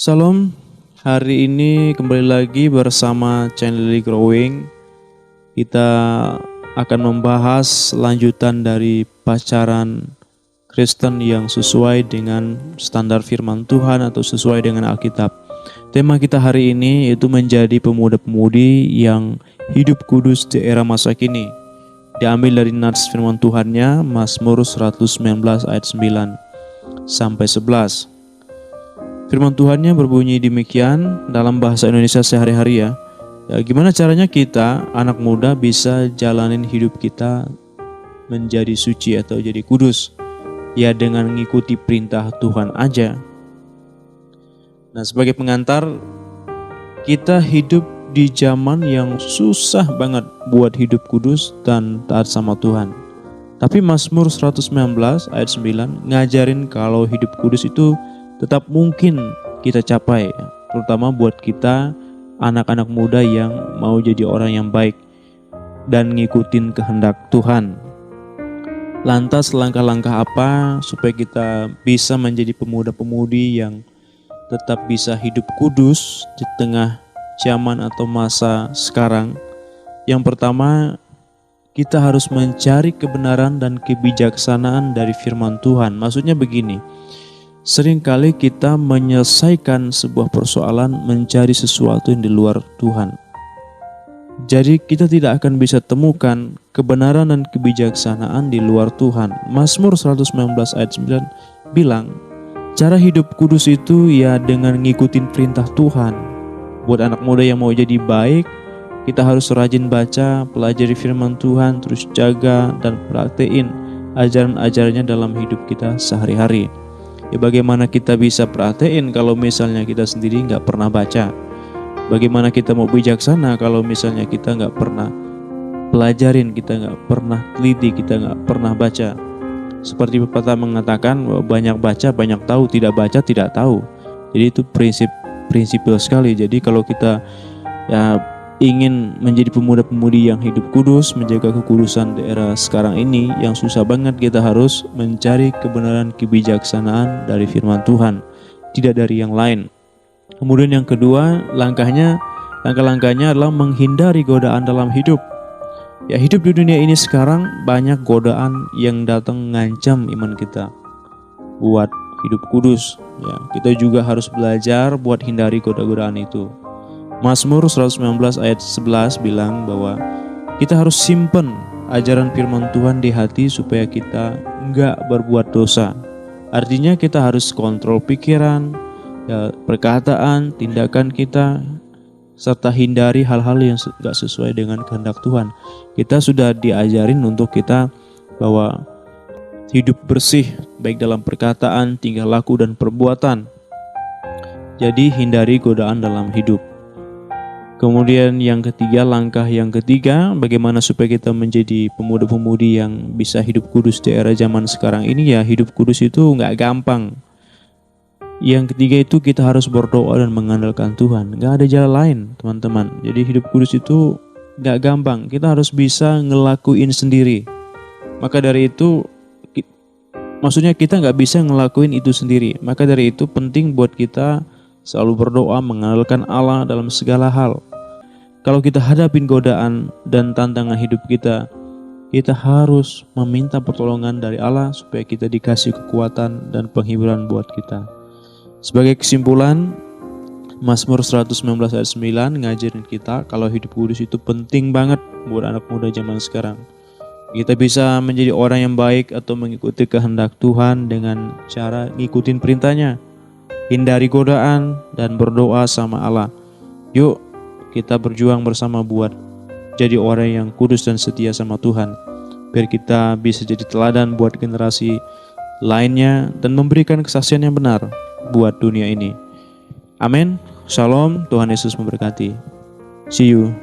Salam, hari ini kembali lagi bersama channel Lily Growing. Kita akan membahas lanjutan dari pacaran Kristen yang sesuai dengan standar firman Tuhan atau sesuai dengan Alkitab. Tema kita hari ini yaitu menjadi pemuda-pemudi yang hidup kudus di era masa kini. Diambil dari nats firman Tuhannya, Mazmur 119 ayat 9 sampai 11. Firman Tuhannya berbunyi demikian dalam bahasa Indonesia sehari-hari ya. Gimana caranya kita anak muda bisa jalanin hidup kita menjadi suci atau jadi kudus? Ya dengan mengikuti perintah Tuhan aja. Nah, sebagai pengantar, kita hidup di zaman yang susah banget buat hidup kudus dan taat sama Tuhan. Tapi Mazmur 119 ayat 9 ngajarin kalau hidup kudus itu tetap mungkin kita capai, terutama buat kita anak-anak muda yang mau jadi orang yang baik dan ngikutin kehendak Tuhan. Lantas langkah-langkah apa supaya kita bisa menjadi pemuda-pemudi yang tetap bisa hidup kudus di tengah zaman atau masa sekarang? Yang pertama, kita harus mencari kebenaran dan kebijaksanaan dari firman Tuhan. Maksudnya begini, seringkali kita menyelesaikan sebuah persoalan mencari sesuatu yang di luar Tuhan. Jadi kita tidak akan bisa temukan kebenaran dan kebijaksanaan di luar Tuhan. Mazmur 119 ayat 9 bilang, cara hidup kudus itu ya dengan ngikutin perintah Tuhan. Buat anak muda yang mau jadi baik, kita harus rajin baca, pelajari firman Tuhan, terus jaga dan praktein ajaran-ajarannya dalam hidup kita sehari-hari. Ya bagaimana kita bisa perhatiin kalau misalnya kita sendiri nggak pernah baca? Bagaimana kita mau bijaksana kalau misalnya kita nggak pernah pelajarin, kita nggak pernah teliti, kita nggak pernah baca? Seperti pepatah mengatakan, banyak baca, banyak tahu, tidak baca, tidak tahu. Jadi itu prinsipil sekali. Jadi kalau kita ingin menjadi pemuda-pemudi yang hidup kudus, menjaga kekudusan di era sekarang ini yang susah banget, kita harus mencari kebenaran kebijaksanaan dari firman Tuhan, tidak dari yang lain. Kemudian yang kedua, langkah-langkahnya adalah menghindari godaan dalam hidup. Ya, hidup di dunia ini sekarang banyak godaan yang datang mengancam iman kita buat hidup kudus. Ya, kita juga harus belajar buat hindari godaan itu. Mazmur 119 ayat 11 bilang bahwa kita harus simpen ajaran firman Tuhan di hati supaya kita enggak berbuat dosa. Artinya kita harus kontrol pikiran, perkataan, tindakan kita, serta hindari hal-hal yang enggak sesuai dengan kehendak Tuhan. Kita sudah diajarin untuk kita bahwa hidup bersih baik dalam perkataan, tingkah laku dan perbuatan. Jadi hindari godaan dalam hidup. Kemudian langkah yang ketiga, bagaimana supaya kita menjadi pemuda-pemudi yang bisa hidup kudus di era zaman sekarang ini? Ya, hidup kudus itu nggak gampang. Yang ketiga itu kita harus berdoa dan mengandalkan Tuhan. Nggak ada jalan lain, teman-teman. Jadi hidup kudus itu nggak gampang. Kita harus bisa ngelakuin sendiri. Maka dari itu, maksudnya kita nggak bisa ngelakuin itu sendiri. Maka dari itu penting buat kita selalu berdoa, mengandalkan Allah dalam segala hal. Kalau kita hadapin godaan dan tantangan hidup kita, kita harus meminta pertolongan dari Allah supaya kita dikasih kekuatan dan penghiburan buat kita. Sebagai kesimpulan, Mazmur 119 ayat 9 ngajarin kita kalau hidup kudus itu penting banget buat anak muda zaman sekarang. Kita bisa menjadi orang yang baik atau mengikuti kehendak Tuhan dengan cara ngikutin perintahnya. Hindari godaan dan berdoa sama Allah. Yuk kita berjuang bersama buat jadi orang yang kudus dan setia sama Tuhan, biar kita bisa jadi teladan buat generasi lainnya dan memberikan kesaksian yang benar buat dunia ini. Amin. Shalom. Tuhan Yesus memberkati. See you.